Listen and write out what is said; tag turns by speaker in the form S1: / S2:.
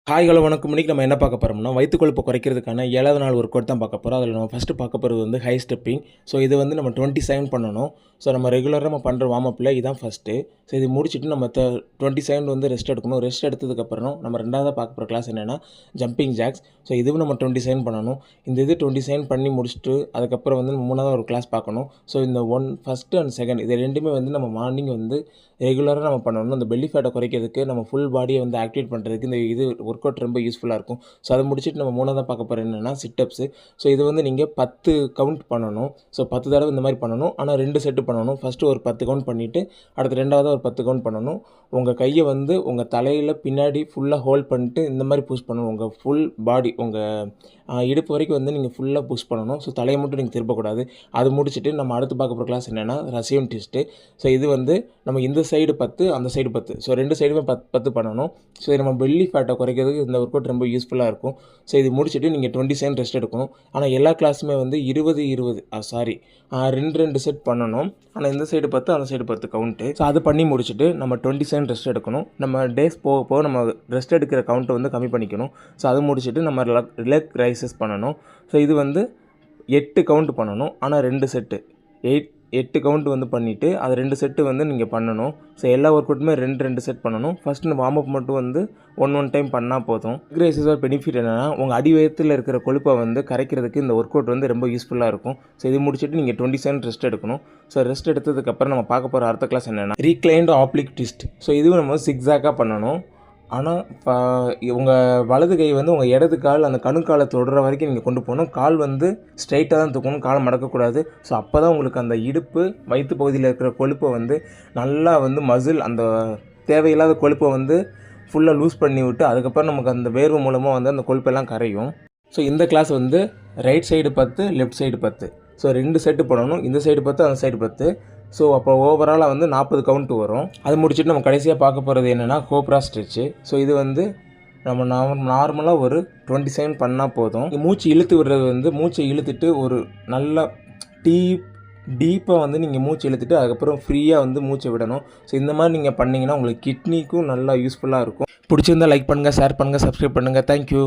S1: Hi hello வணக்கம். இன்னைக்கு நம்ம என்ன பார்க்க போகிறோம்னா, வயிற்று கொழுப்பை குறைக்கிறதுக்கான 7வது நாள் ஒர்க் அவுட் தான் பார்க்க போகிறோம். அதில் நம்ம ஃபஸ்ட்டு பார்க்க போகிறது வந்து ஹை ஸ்டெப்பிங். ஸோ இது வந்து நம்ம 27 பண்ணணும். ஸோ நம்ம ரெகுலராக நம்ம பண்ணுற வார்ம் அப்பில் இதான் ஃபஸ்ட்டு. ஸோ இது முடிச்சுட்டு நம்ம 27 வந்து ரெஸ்ட் எடுக்கணும். ரெஸ்ட் எடுத்ததுக்கப்புறம் நம்ம ரெண்டாவதாக பார்க்க போகிற கிளாஸ் என்னென்னா ஜம்பிங் ஜாக்ஸ். ஸோ இதுவும் நம்ம 27 பண்ணணும். இந்த இது 27 பண்ணி முடிச்சுட்டு அதுக்கப்புறம் வந்து நம்ம மூணாவது ஒரு கிளாஸ் பார்க்கணும். ஸோ இந்த ஃபஸ்ட்டு அண்ட் செகண்ட் இது ரெண்டுமே வந்து நம்ம மார்னிங் வந்து ரெகுலராக நம்ம பண்ணணும். அந்த பெல்லி ஃபேட்டை குறைக்கிறதுக்கு நம்ம ஃபுல் பாடியை வந்து ஆக்டிவேட் பண்ணுறதுக்கு இந்த இது ஒர்க் அவுட் ரொம்ப யூஸ்ஃபுல்லாக இருக்கும். ஸோ அதை முடிச்சுட்டு நம்ம மூணாவதாக பார்க்க போகிற என்னென்னா சிட்டப்ஸு. ஸோ இது வந்து நீங்கள் 10 கவுண்ட் பண்ணணும். ஸோ 10 தடவை இந்த மாதிரி பண்ணணும். ஆனால் 2 செட்டு பண்ணணும். ஃபஸ்ட்டு ஒரு 10 கவுண்ட் பண்ணிவிட்டு அடுத்து ரெண்டாவதாக ஒரு 10 கவுண்ட் பண்ணணும். உங்கள் கையை வந்து உங்கள் தலையில் பின்னாடி ஃபுல்லாக ஹோல்ட் பண்ணிட்டு இந்த மாதிரி புஷ் பண்ணணும். உங்கள் ஃபுல் பாடி உங்கள் இடுப்பு வரைக்கும் வந்து நீங்கள் ஃபுல்லாக புஷ் பண்ணணும். ஸோ தலையை மட்டும் நீங்கள் திருப்பக்கூடாது. அது முடிச்சுட்டு நம்ம அடுத்து பார்க்க போகிற கிளாஸ் என்னென்னா ரசியம் ட்விஸ்ட்டு. ஸோ இது வந்து நம்ம இந்த சைடு 10 அந்த சைடு 10. ஸோ 2 சைடுமே 10 பண்ணணும். ஸோ நம்ம பெல்லி ஃபேட்டை குறைக்கிறதுக்கு இந்த ஒர்க் அவுட் ரொம்ப யூஸ்ஃபுல்லாக இருக்கும். ஸோ இது முடிச்சுட்டு நீங்கள் 27 ரெஸ்ட் எடுக்கணும். ஆனால் எல்லா கிளாஸுமே வந்து 2 செட் பண்ணணும். ஆனால் இந்த சைடு 10 அந்த சைடு 10 கவுண்ட்டு. ஸோ அது பண்ணி முடிச்சுட்டு நம்ம 27 ரெஸ்ட் எடுக்கணும். நம்ம டேஸ் போக போக நம்ம ரெஸ்ட் எடுக்கிற கவுண்ட்டை வந்து கம்மி பண்ணிக்கணும். ஸோ அது முடிச்சுட்டு நம்ம லெக் ரைசஸ் பண்ணணும். ஸோ இது வந்து 8 கவுண்ட் பண்ணணும். ஆனால் 2 செட்டு 8 கவுண்ட் வந்து பண்ணிவிட்டு அது 2 செட்டு வந்து நீங்கள் பண்ணணும். ஸோ எல்லா ஒர்க் அவுட்டுமே 2 செட் பண்ணணும். ஃபஸ்ட்டு வார்ம் அப் மட்டும் வந்து ஒன் டைம் பண்ணால் போதும். லெக் ரைசஸோட பெனிஃபிட் என்னென்னா உங்கள் அடிவயத்தில் இருக்கிற கொழுப்பை வந்து கரைக்கிறதுக்கு இந்த ஒர்க் அவுட் வந்து ரொம்ப யூஸ்ஃபுல்லாக இருக்கும். ஸோ இது முடிச்சுட்டு நீங்கள் 27 ரெஸ்ட் எடுக்கணும். ஸோ ரெஸ்ட் எடுத்ததுக்கப்புறம் நம்ம பார்க்க போகிற அடுத்த கிளாஸ் என்னென்னா ரீக்ளைன்டு ஆப்ளிக் ட்விஸ்ட். ஸோ இதுவும் நம்ம சிக்ஸாக்காக பண்ணணும். ஆனால் உங்கள் வலது கை வந்து உங்கள் இடது கால் அந்த கணுக்காலை தொடுற வரைக்கும் நீங்கள் கொண்டு போகணும். கால் வந்து ஸ்ட்ரைட்டாக தான் தூக்கணும். காலை மடக்கக்கூடாது. ஸோ அப்போ தான் உங்களுக்கு அந்த இடுப்பு வயிற்று பகுதியில் இருக்கிற கொழுப்பை வந்து நல்லா வந்து மசில் அந்த தேவையில்லாத கொழுப்பை வந்து ஃபுல்லாக லூஸ் பண்ணி விட்டு அதுக்கப்புறம் நமக்கு அந்த வேர்வை மூலமாக வந்து அந்த கொழுப்பெல்லாம் கரையும். ஸோ இந்த கிளாஸ் வந்து right side 10 left side 10. So 2 set பண்ணணும். இந்த சைடு 10 அந்த சைடு 10. ஸோ அப்போ ஓவராலாக வந்து 40 கவுண்ட் வரும். அது முடிச்சுட்டு நம்ம கடைசியாக பார்க்க போகிறது என்னென்னா கோப்ரா ஸ்ட்ரெச்சு. ஸோ இது வந்து நம்ம நார்மலாக ஒரு 27 பண்ணால் போதும். மூச்சு இழுத்து விடுறது வந்து மூச்சை இழுத்துட்டு ஒரு நல்லா டீப்பாக வந்து நீங்கள் மூச்சு இழுத்துட்டு அதுக்கப்புறம் ஃப்ரீயாக வந்து மூச்சை விடணும். ஸோ இந்த மாதிரி நீங்கள் பண்ணிங்கன்னா உங்களுக்கு கிட்னிக்கும் நல்லா யூஸ்ஃபுல்லாக இருக்கும். பிடிச்சிருந்தால் லைக் பண்ணுங்கள், ஷேர் பண்ணுங்கள், சப்ஸ்கிரைப் பண்ணுங்கள். தேங்க்யூ.